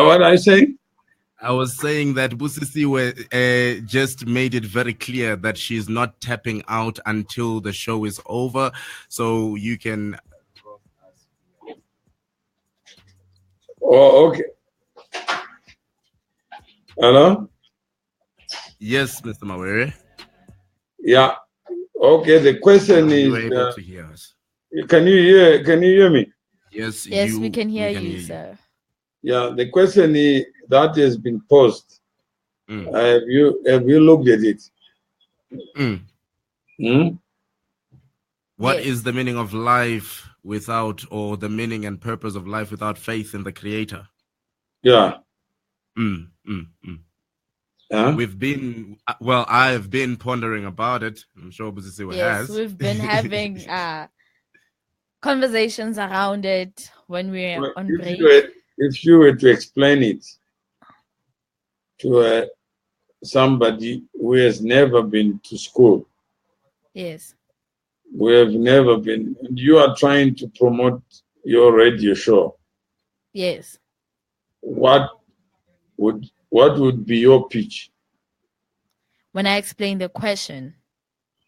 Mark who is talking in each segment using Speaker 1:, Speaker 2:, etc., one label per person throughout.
Speaker 1: What I say?
Speaker 2: I was saying that Busisi just made it very clear that she's not tapping out until the show is over. So you can.
Speaker 1: Oh, okay. Hello?
Speaker 2: Yes, Mr. Mawere.
Speaker 1: Yeah. Okay. The question
Speaker 2: You
Speaker 1: is,
Speaker 2: were able to hear us.
Speaker 1: can you hear me?
Speaker 2: Yes,
Speaker 3: we can hear you, sir.
Speaker 1: Yeah. The question is that has been posed.
Speaker 2: Mm.
Speaker 1: Have you looked at it?
Speaker 2: What is the meaning of life without, or the meaning and purpose of life without faith in the Creator?
Speaker 1: Yeah.
Speaker 2: We've been, well, I've been pondering about it. I'm sure Busisi has.
Speaker 3: We've been having conversations around it when we're on break.
Speaker 1: If you were to explain it to somebody who has never been to school.
Speaker 3: Yes.
Speaker 1: We have never been. You are trying to promote your radio show.
Speaker 3: Yes.
Speaker 1: What would be your pitch?
Speaker 3: When I explain the question.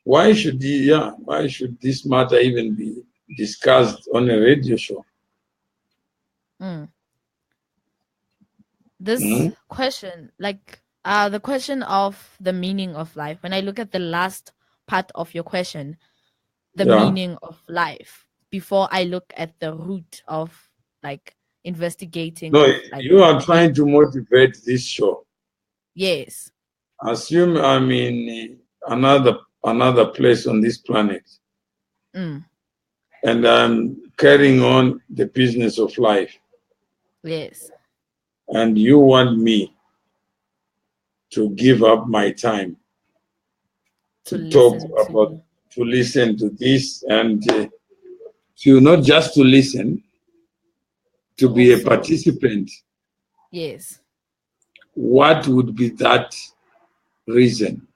Speaker 1: Why should this matter even be discussed on a radio show?
Speaker 3: This question, like the question of the meaning of life, when I look at the last part of your question, the meaning of life, before I look at the root of like investigating.
Speaker 1: No,
Speaker 3: like,
Speaker 1: you are trying to motivate this show.
Speaker 3: Yes.
Speaker 1: Assume I'm in another place on this planet. And I'm carrying on the business of life.
Speaker 3: Yes.
Speaker 1: And you want me to give up my time to listen to this, and to not just to listen, to be a participant.
Speaker 3: Yes.
Speaker 1: What would be that reason?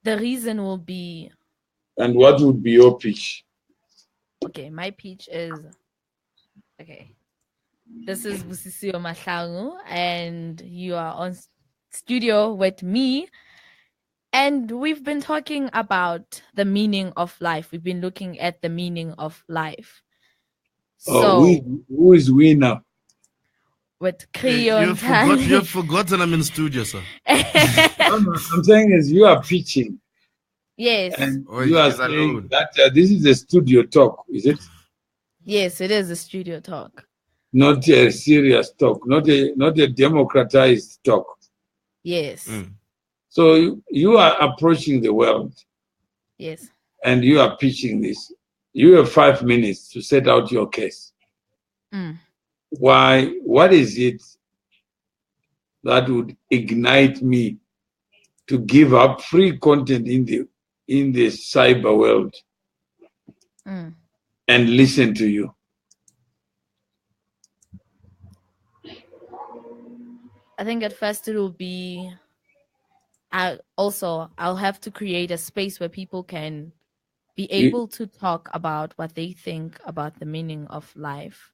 Speaker 3: The reason will be.
Speaker 1: And what would be your pitch?
Speaker 3: Okay, my pitch is, okay, this is Busisio Mahlangu, and you are on studio with me. And we've been talking about the meaning of life. We've been looking at the meaning of life. So,
Speaker 1: who is we now?
Speaker 3: With Creon.
Speaker 2: You've forgotten I'm in studio, sir.
Speaker 1: I'm saying is you are pitching.
Speaker 3: Yes.
Speaker 1: And you are saying that this is a studio talk, is it?
Speaker 3: Yes, it is a studio talk.
Speaker 1: Not a serious talk, not a democratized talk.
Speaker 3: Yes.
Speaker 1: So you are approaching the world.
Speaker 3: Yes.
Speaker 1: And you are pitching this. You have 5 minutes to set out your case. Why? What is it that would ignite me to give up free content in the cyber world and listen to you?
Speaker 3: I think at first it will be. I'll have to create a space where people can be able to talk about what they think about the meaning of life.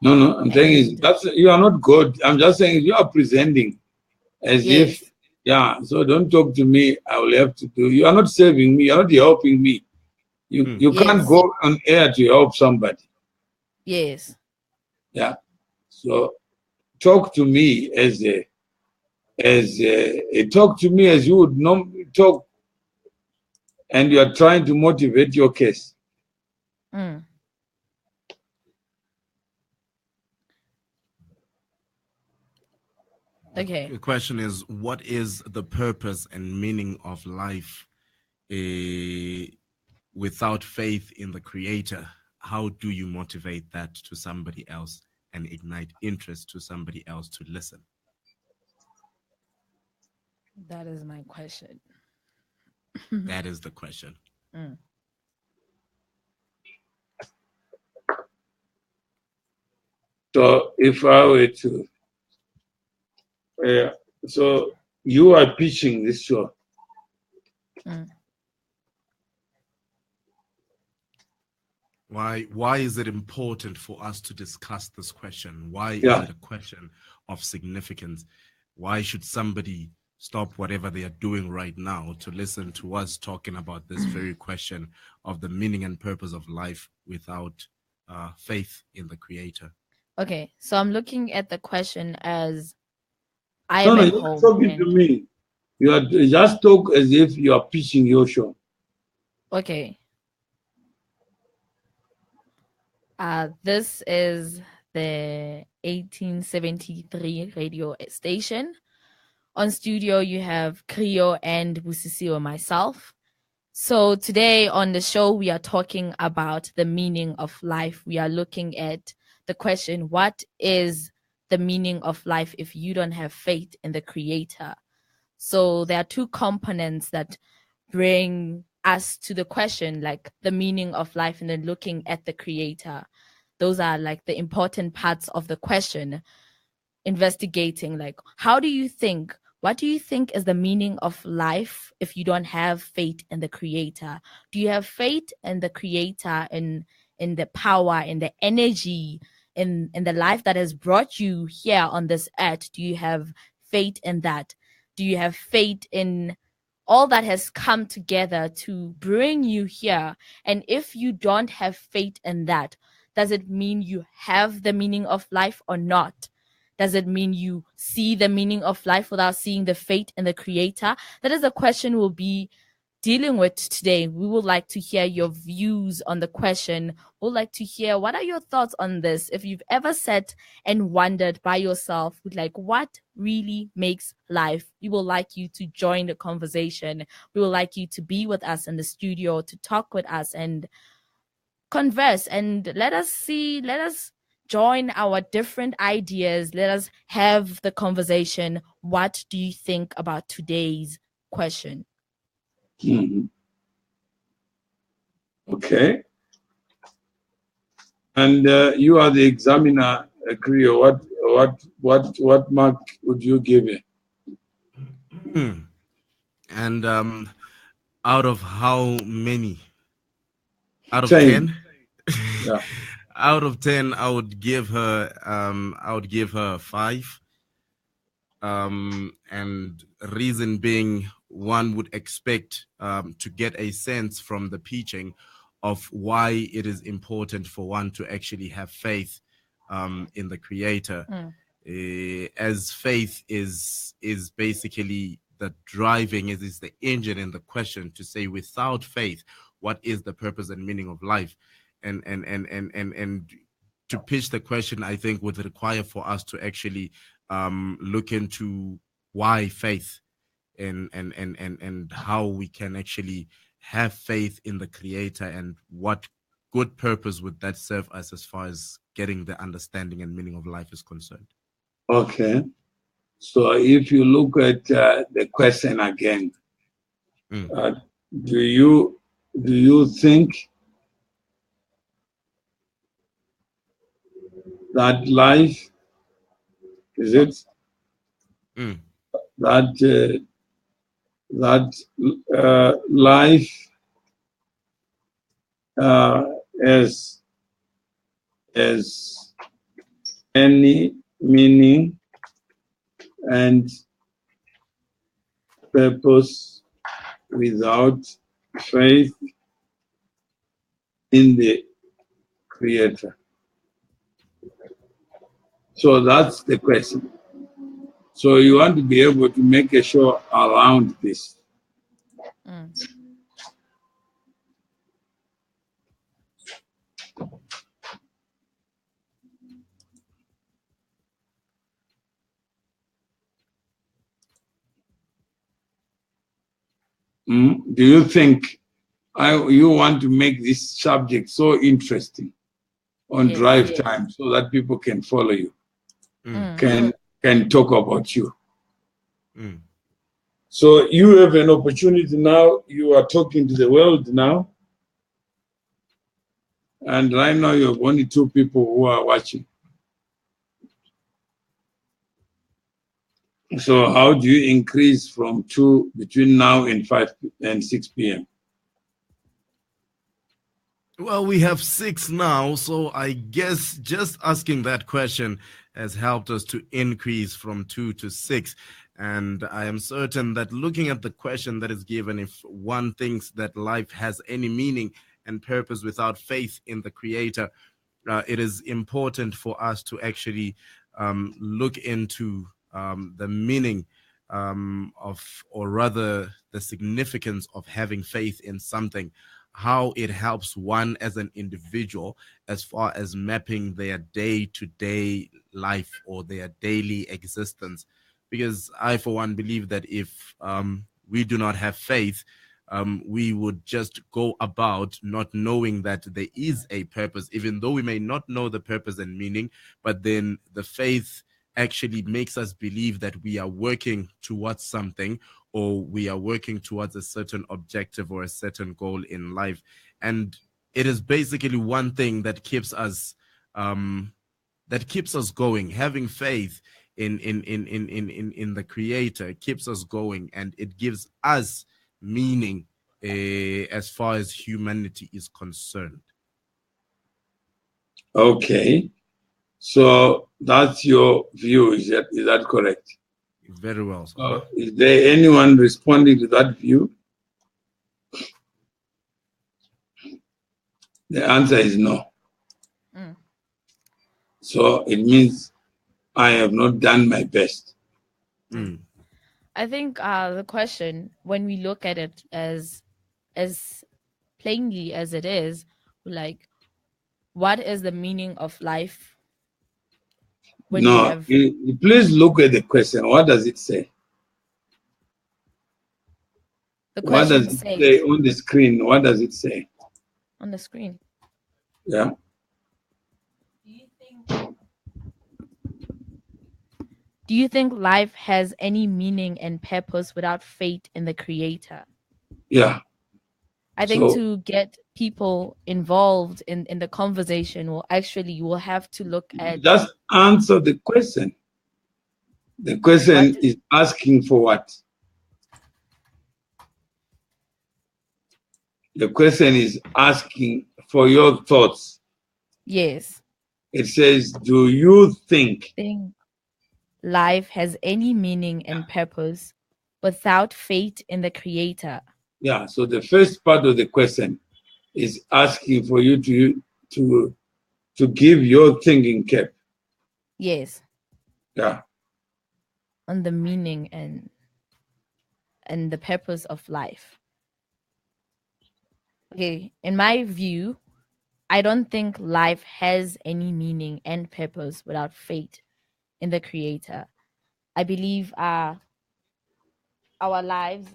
Speaker 1: No, I'm saying you are not God. I'm just saying you are presenting as if, so don't talk to me. I will have to do. You are not saving me. You are not helping me. You can't go on air to help somebody.
Speaker 3: Yes.
Speaker 1: Yeah. So talk to me talk to me as you would normally talk, and you are trying to motivate your case.
Speaker 3: Okay.
Speaker 2: The question is, what is the purpose and meaning of life without faith in the Creator? How do you motivate that to somebody else and ignite interest to somebody else to listen?
Speaker 3: That is my question.
Speaker 2: That is the question.
Speaker 1: So if I were to, so you are pitching this show.
Speaker 2: Why is it important for us to discuss this question? Why is
Speaker 1: Yeah.
Speaker 2: it a question of significance? Why should somebody stop whatever they are doing right now to listen to us talking about this very question of the meaning and purpose of life without faith in the Creator?
Speaker 3: Okay, so I'm looking at the question as I
Speaker 1: No,
Speaker 3: am
Speaker 1: no,
Speaker 3: at
Speaker 1: you're
Speaker 3: home.
Speaker 1: talking to me. You are just talk as if you are pitching your show.
Speaker 3: Okay. This is the 1873 radio station. On studio, you have Krio and Busisiwe, myself. So today on the show, we are talking about the meaning of life. We are looking at the question, what is the meaning of life if you don't have faith in the Creator? So there are two components that bring us to the question, like the meaning of life and then looking at the Creator. Those are like the important parts of the question, investigating like, what do you think is the meaning of life if you don't have faith in the Creator? Do you have faith in the Creator, in the power, in the energy, in the life that has brought you here on this earth? Do you have faith in that? Do you have faith in all that has come together to bring you here? And if you don't have faith in that, does it mean you have the meaning of life or not? Does it mean you see the meaning of life without seeing the faith in the Creator? That is a question we'll be dealing with today. We would like to hear your views on the question. We'd like to hear, what are your thoughts on this? If you've ever sat and wondered by yourself, with like, what really makes life? We would like you to join the conversation. We would like you to be with us in the studio, to talk with us and converse, and let us join our different ideas. Let us have the conversation. What do you think about today's question?
Speaker 1: Mhm. Okay. And you are the examiner, Krio. What mark would you give it?
Speaker 2: And out of how many? Out of
Speaker 1: 10.
Speaker 2: 10?
Speaker 1: Yeah.
Speaker 2: Out of 10, I would give her 5. And reason being, one would expect to get a sense from the teaching of why it is important for one to actually have faith in the Creator. As faith is basically the driving, is the engine in the question, to say without faith, what is the purpose and meaning of life? And to pitch the question, I think would require for us to actually look into why faith and how we can actually have faith in the Creator, and what good purpose would that serve us as far as getting the understanding and meaning of life is concerned.
Speaker 1: Okay. So if you look at the question again, do you think that life is it that life has any meaning and purpose without faith in the Creator? So that's the question. So you want to be able to make a show around this. Do you think you want to make this subject so interesting on drive time so that people can follow you, can talk about you? So you have an opportunity now. You are talking to the world now. And right now you have only 2 people who are watching. So how do you increase from 2 between now and 5 and 6 p.m.?
Speaker 2: Well, we have 6 now, so I guess just asking that question has helped us to increase from 2 to 6. And I am certain that looking at the question that is given, if one thinks that life has any meaning and purpose without faith in the Creator, it is important for us to actually look into the meaning of, or rather the significance of having faith in something, how it helps one as an individual as far as mapping their day-to-day life or their daily existence. Because I, for one, believe that if we do not have faith, we would just go about not knowing that there is a purpose, even though we may not know the purpose and meaning, but then the faith actually makes us believe that we are working towards something, or we are working towards a certain objective or a certain goal in life. And it is basically one thing that keeps us going. Having faith in the Creator keeps us going, and it gives us meaning as far as humanity is concerned.
Speaker 1: Okay, so that's your view, is that correct?
Speaker 2: Very well.
Speaker 1: Is there anyone responding to that view? The answer is no. So it means I have not done my best.
Speaker 3: I think the question, when we look at it as plainly as it is, like, what is the meaning of life?
Speaker 1: Please look at the question. What does it say? What does it say on the screen? What does it say?
Speaker 3: On the screen.
Speaker 1: Yeah.
Speaker 3: Do you think life has any meaning and purpose without faith in the Creator?
Speaker 1: Yeah.
Speaker 3: I think to get people involved in the conversation, you will have to look at...
Speaker 1: Just answer the question. The question is asking for what? The question is asking for your thoughts.
Speaker 3: Yes.
Speaker 1: It says, do you think
Speaker 3: life has any meaning and purpose without faith in the Creator?
Speaker 1: Yeah, so the first part of the question is asking for you to give your thinking cap.
Speaker 3: Yes.
Speaker 1: Yeah.
Speaker 3: On the meaning and the purpose of life. Okay, in my view, I don't think life has any meaning and purpose without faith in the Creator. I believe our lives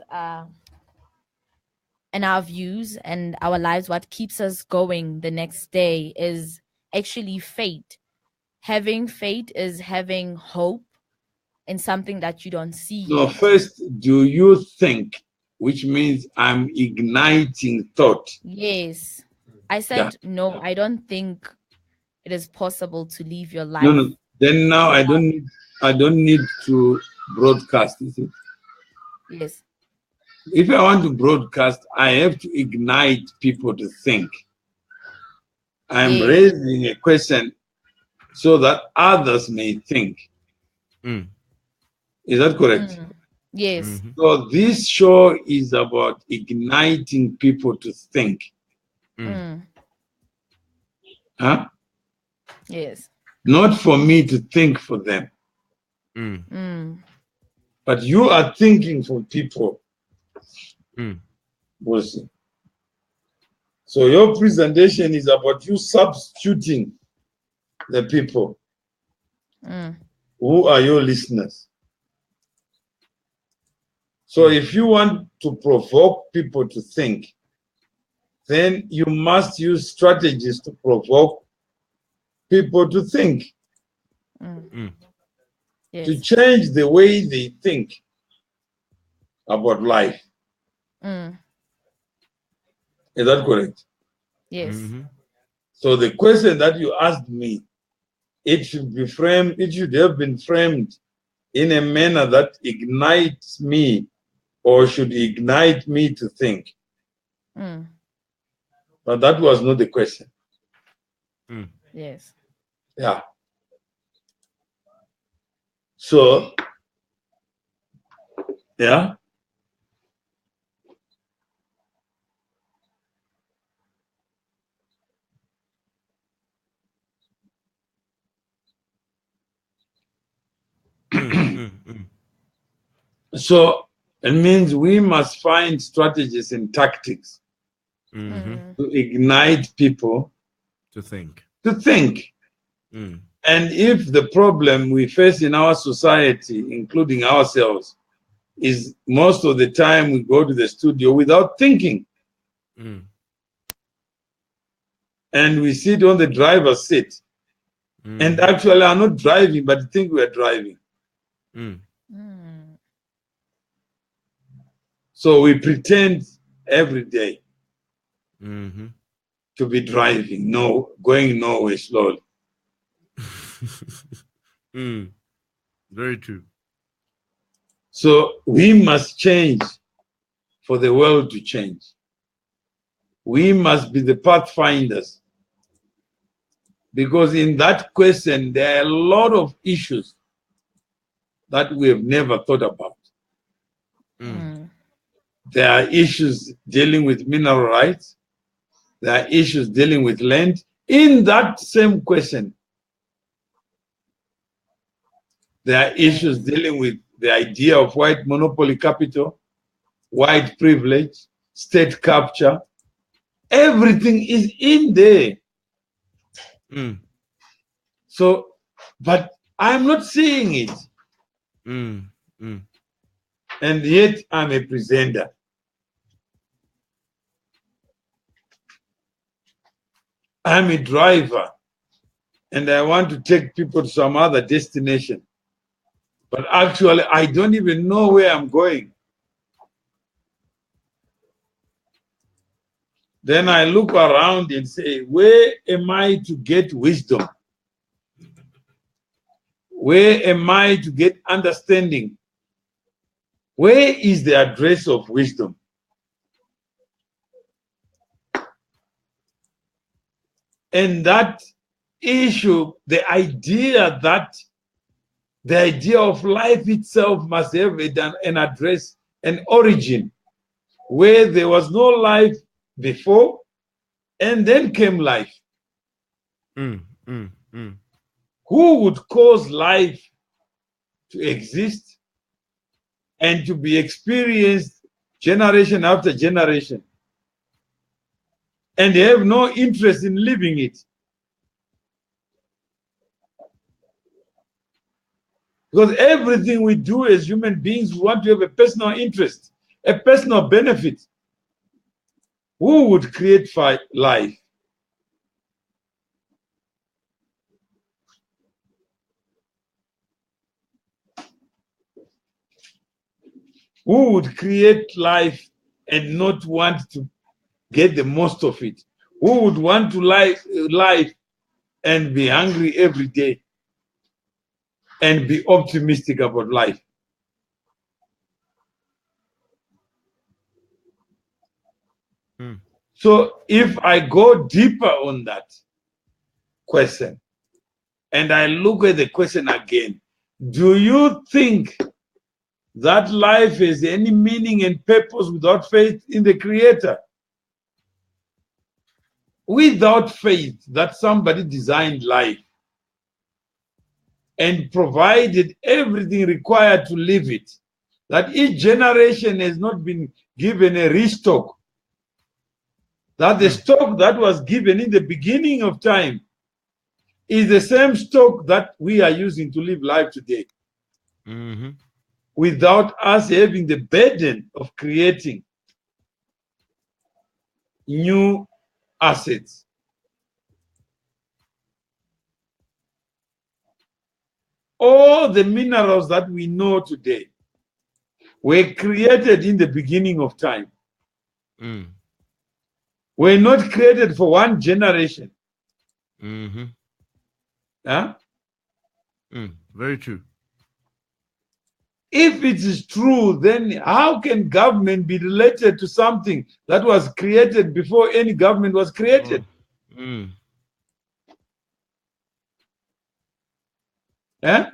Speaker 3: and our views and our lives, what keeps us going the next day is actually faith. Having faith is having hope in something that you don't see.
Speaker 1: No, first, do you think, which means I'm igniting thought.
Speaker 3: Yes. I said, no, I don't think it is possible to live your life.
Speaker 1: No. Then now I don't need to broadcast, is it?
Speaker 3: Yes.
Speaker 1: If I want to broadcast, I have to ignite people to think. I'm raising a question so that others may think. Is that correct?
Speaker 3: Yes.
Speaker 1: So this show is about igniting people to think. Huh?
Speaker 3: Yes.
Speaker 1: Not for me to think for them. But you are thinking for people. We'll see. So your presentation is about you substituting the people. Who are your listeners? So if you want to provoke people to think, then you must use strategies to provoke people to think.
Speaker 3: Yes.
Speaker 1: To change the way they think about life. Is that correct?
Speaker 3: Yes.
Speaker 1: So the question that you asked me, it should have been framed in a manner that ignites me, or should ignite me to think. But that was not the question.
Speaker 3: Yes.
Speaker 1: Yeah. So, yeah. So it means we must find strategies and tactics to ignite people
Speaker 2: to think.
Speaker 1: And if the problem we face in our society, including ourselves, is most of the time we go to the studio without thinking. And we sit on the driver's seat. And actually are not driving, but think we are driving. So we pretend every day to be driving, going nowhere slowly.
Speaker 2: Very true.
Speaker 1: So we must change for the world to change. We must be the pathfinders. Because in that question, there are a lot of issues that we have never thought about. There are issues dealing with mineral rights. There are issues dealing with land. In that same question, there are issues dealing with the idea of white monopoly capital, white privilege, state capture. Everything is in there. So, but I'm not seeing it. And yet I'm a presenter. I'm a driver. And I want to take people to some other destination. But actually, I don't even know where I'm going. Then I look around and say, where am I to get wisdom? Where am I to get understanding? Where is the address of wisdom? And that issue, the idea of life itself must have an address, an origin, where there was no life before, and then came life. Who would cause life to exist and to be experienced generation after generation and have no interest in living it? Because everything we do as human beings, we want to have a personal interest, a personal benefit. Who would create life? Who would create life and not want to get the most of it? Who would want to live and be hungry every day and be optimistic about life? So if I go deeper on that question and I look at the question again, do you think that life has any meaning and purpose without faith in the Creator? Without faith that somebody designed life and provided everything required to live it, that each generation has not been given a restock, that the stock that was given in the beginning of time is the same stock that we are using to live life today, without us having the burden of creating new assets. All the minerals that we know today were created in the beginning of time. Were not created for one generation.
Speaker 2: Very true.
Speaker 1: If it is true, then how can government be related to something that was created before any government was created? Eh?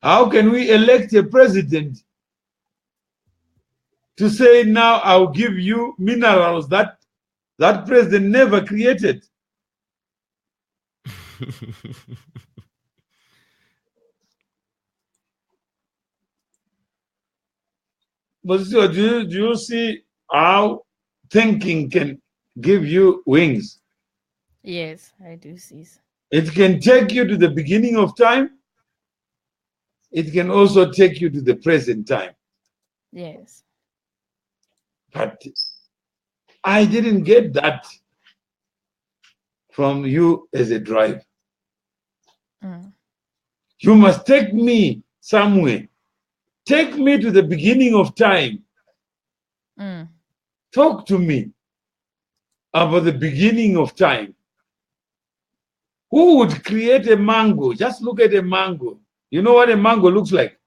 Speaker 1: How can we elect a president to say now I'll give you minerals that that president never created? But so do you see how thinking can give you wings?
Speaker 3: Yes, I do see.
Speaker 1: It can take you to the beginning of time. It can also take you to the present time.
Speaker 3: Yes.
Speaker 1: But I didn't get that from you as a driver. You must take me somewhere. Take me to the beginning of time. Talk to me about the beginning of time. Who would create a mango? Just look at a mango. You know what a mango looks like?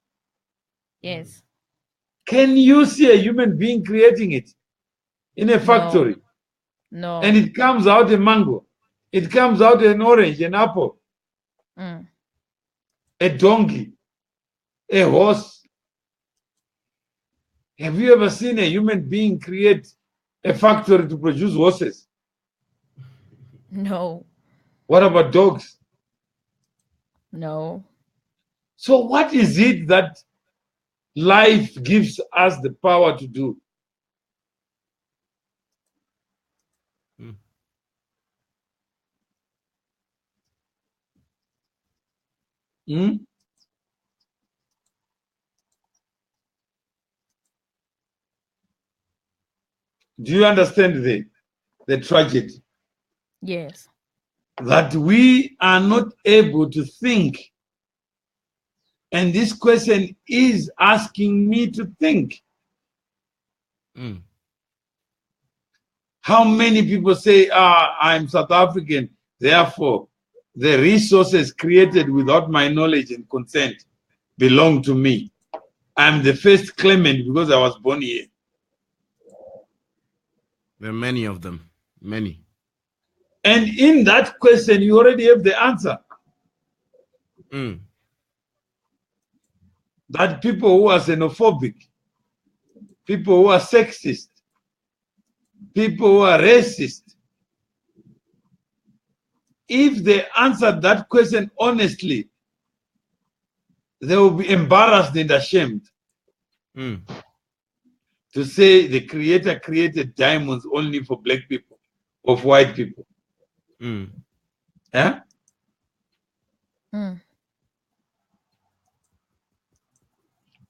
Speaker 3: Yes.
Speaker 1: Can you see a human being creating it in a factory?
Speaker 3: No.
Speaker 1: And it comes out a mango. It comes out an orange, an apple, a donkey, a horse. Have you ever seen a human being create a factory to produce horses?
Speaker 3: No.
Speaker 1: What about dogs?
Speaker 3: No.
Speaker 1: So what is it that life gives us the power to do? Do you understand the tragedy?
Speaker 3: Yes.
Speaker 1: That we are not able to think. And this question is asking me to think. How many people say, I'm South African, therefore the resources created without my knowledge and consent belong to me. I'm the first claimant because I was born here.
Speaker 2: There are many of them, many.
Speaker 1: And in that question, you already have the answer. That people who are xenophobic, people who are sexist, people who are racist, if they answered that question honestly, they will be embarrassed and ashamed to say the creator created diamonds only for black people or for white people. Yeah?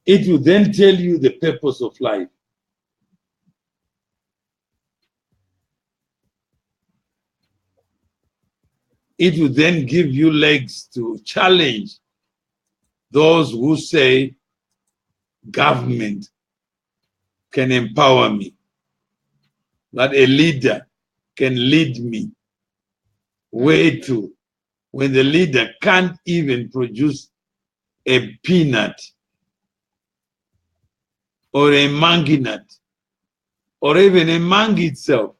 Speaker 1: It will then tell you the purpose of life. It will then give you legs to challenge those who say government can empower me, that a leader can lead me. Where to? When the leader can't even produce a peanut or a mangi nut or even a mangi itself.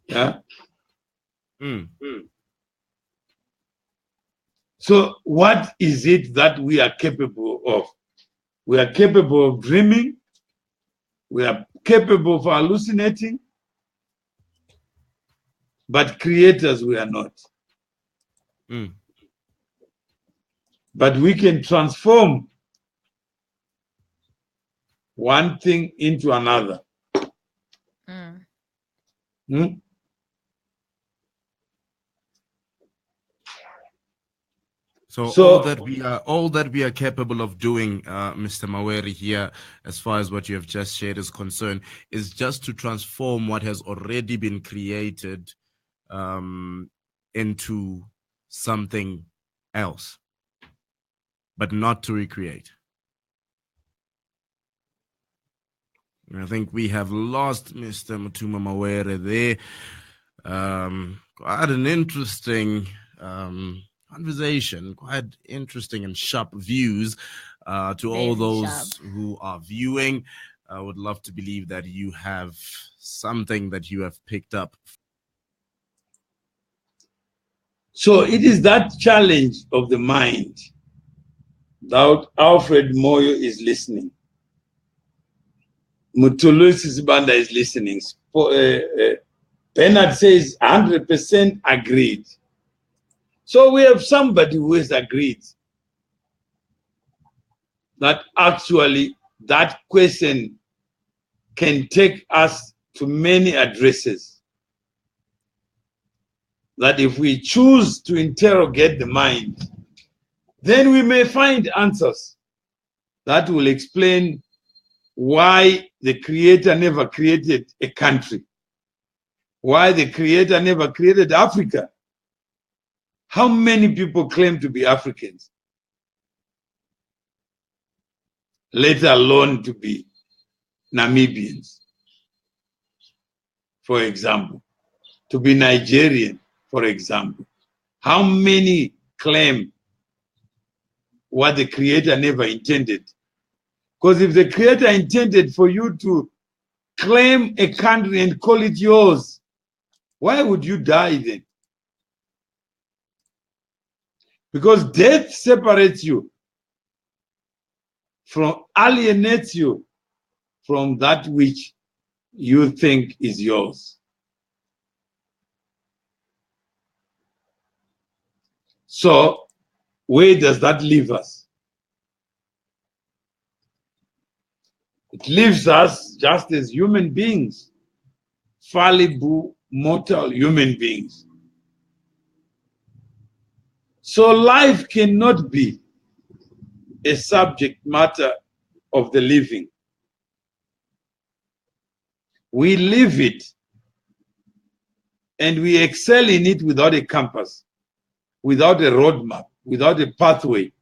Speaker 1: Yeah. So what is it that we are capable of? We are capable of dreaming. We are capable of hallucinating. But creators we are not. But we can transform one thing into another.
Speaker 2: So all that we are capable of doing, Mr. Mawere here, as far as what you have just shared is concerned, is just to transform what has already been created into something else, but not to recreate. I think we have lost Mr. Mutuma Mawere there. Quite an interesting conversation, quite interesting and sharp views to all those who are viewing. I would love to believe that you have something that you have picked up.
Speaker 1: So it is that challenge of the mind that Alfred Moyo is listening. Mutulusi Sibanda is listening. Bernard says 100% agreed. So we have somebody who has agreed that actually that question can take us to many addresses. That if we choose to interrogate the mind, then we may find answers that will explain why the Creator never created a country, why the Creator never created Africa. How many people claim to be Africans, let alone to be Namibians, for example, to be Nigerian, for example? How many claim what the Creator never intended? Because if the Creator intended for you to claim a country and call it yours, why would you die then? Because death separates you, alienates you from that which you think is yours. So, where does that leave us? It leaves us just as human beings, fallible, mortal human beings. So life cannot be a subject matter of the living. We live it and we excel in it without a compass, without a roadmap, without a pathway.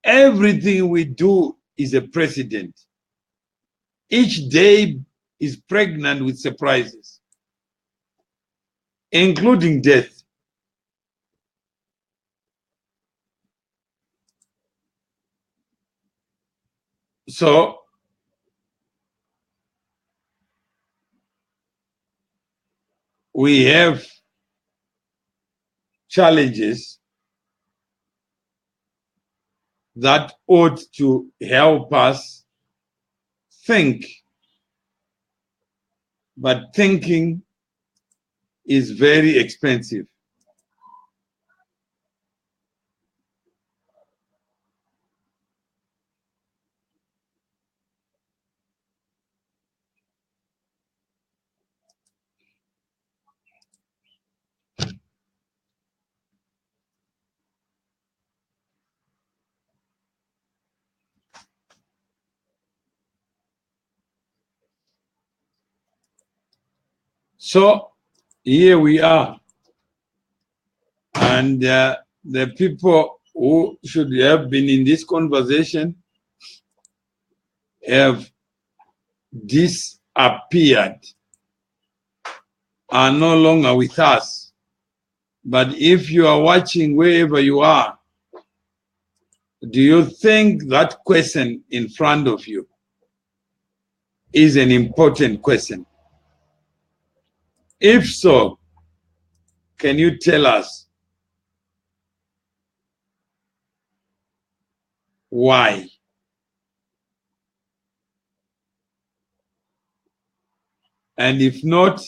Speaker 1: Everything we do is a precedent. Each day is pregnant with surprises, including death. So, we have challenges that ought to help us think. But thinking is very expensive. So here we are, and the people who should have been in this conversation have disappeared, are no longer with us. But if you are watching wherever you are, do you think that question in front of you is an important question? If so, can you tell us why? And if not,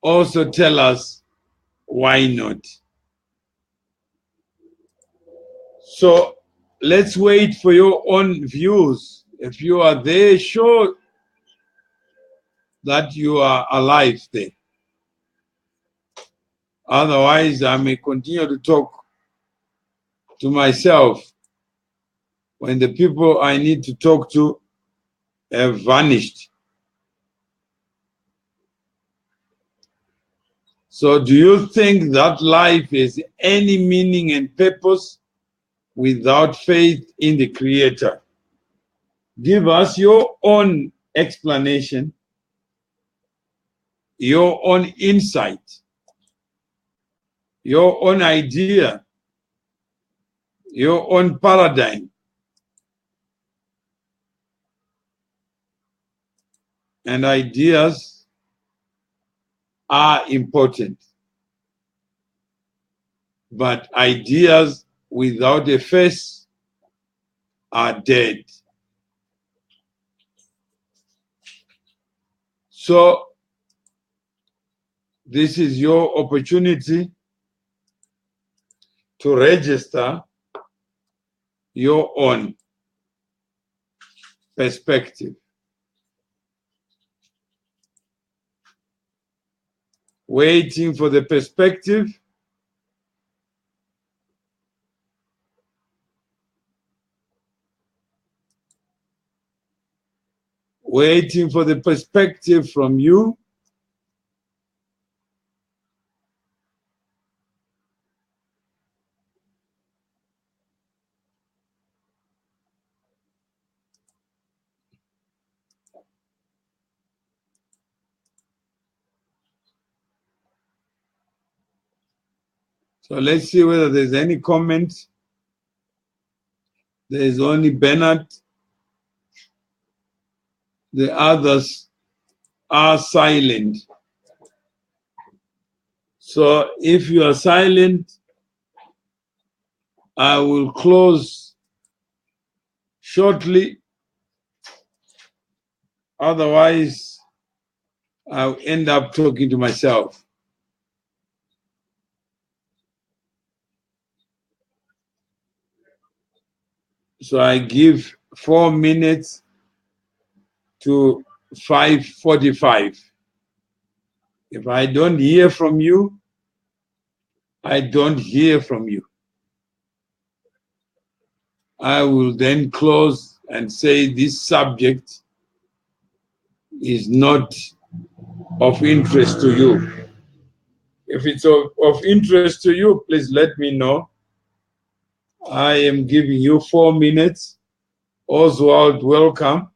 Speaker 1: also tell us why not. So let's wait for your own views. If you are there, show that you are alive there. Otherwise, I may continue to talk to myself when the people I need to talk to have vanished. So do you think that life has any meaning and purpose without faith in the Creator? Give us your own explanation. your own insight, your own idea, your own paradigm. And ideas are important. But ideas without a face are dead. So this is your opportunity to register your own perspective. Waiting for the perspective. Waiting for the perspective from you. So let's see whether there's any comment. There's only Bernard. The others are silent. So if you are silent, I will close shortly. Otherwise, I'll end up talking to myself. So I give 4 minutes to 5:45. If I don't hear from you, I don't hear from you. I will then close and say this subject is not of interest to you. If it's of interest to you, please let me know. I am giving you 4 minutes. Oswald, welcome.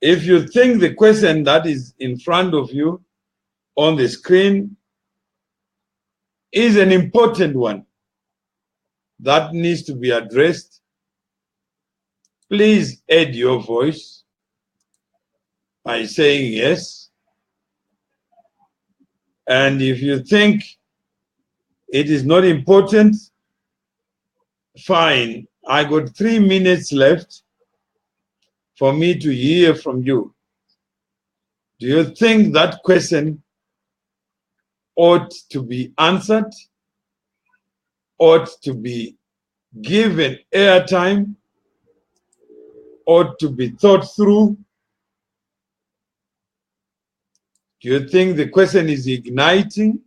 Speaker 1: If you think the question that is in front of you on the screen is an important one that needs to be addressed, please add your voice by saying yes. And if you think it is not important, fine. I got 3 minutes left for me to hear from you. Do you think that question ought to be answered, ought to be given airtime, ought to be thought through? Do you think the question is igniting,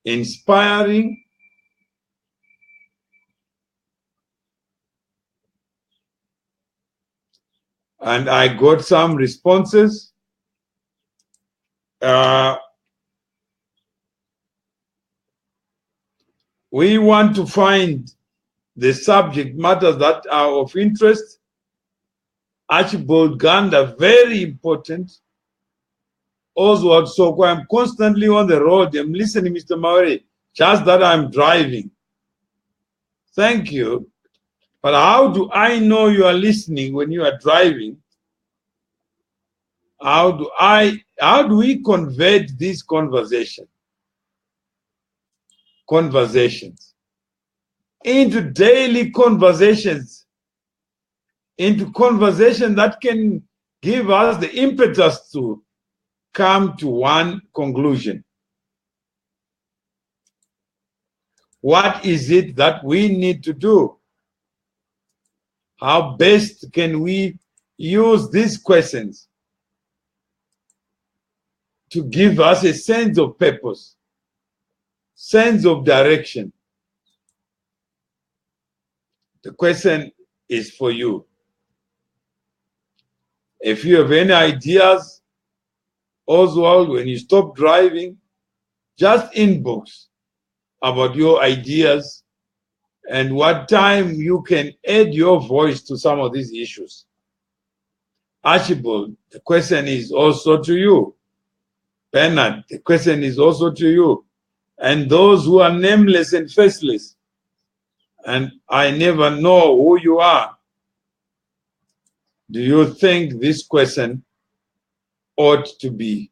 Speaker 1: inspiring? And I got some responses. We want to find the subject matters that are of interest. Archibald Ganda, very important. Oswald Soko, I'm constantly on the road. I'm listening, Mr. Maori, just that I'm driving. Thank you. But how do I know you are listening when you are driving? How do we convert this conversations into daily conversations, into conversation that can give us the impetus to come to one conclusion? What is it that we need to do? How best can we use these questions to give us a sense of purpose, sense of direction? The question is for you. If you have any ideas, Oswald, when you stop driving, just inbox about your ideas and what time you can add your voice to some of these issues. Archibald, the question is also to you. Bernard, the question is also to you. And those who are nameless and faceless, and I never know who you are. Do you think this question ought to be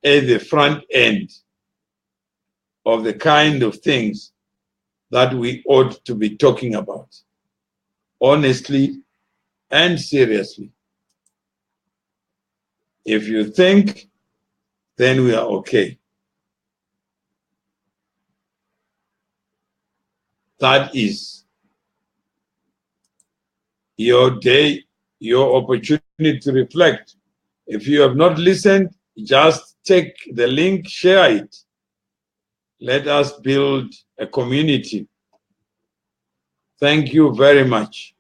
Speaker 1: at the front end of the kind of things that we ought to be talking about, honestly and seriously? If you think, then we are okay. That is your day, your opportunity to reflect. If you have not listened, just take the link, share it. Let us build a community. Thank you very much.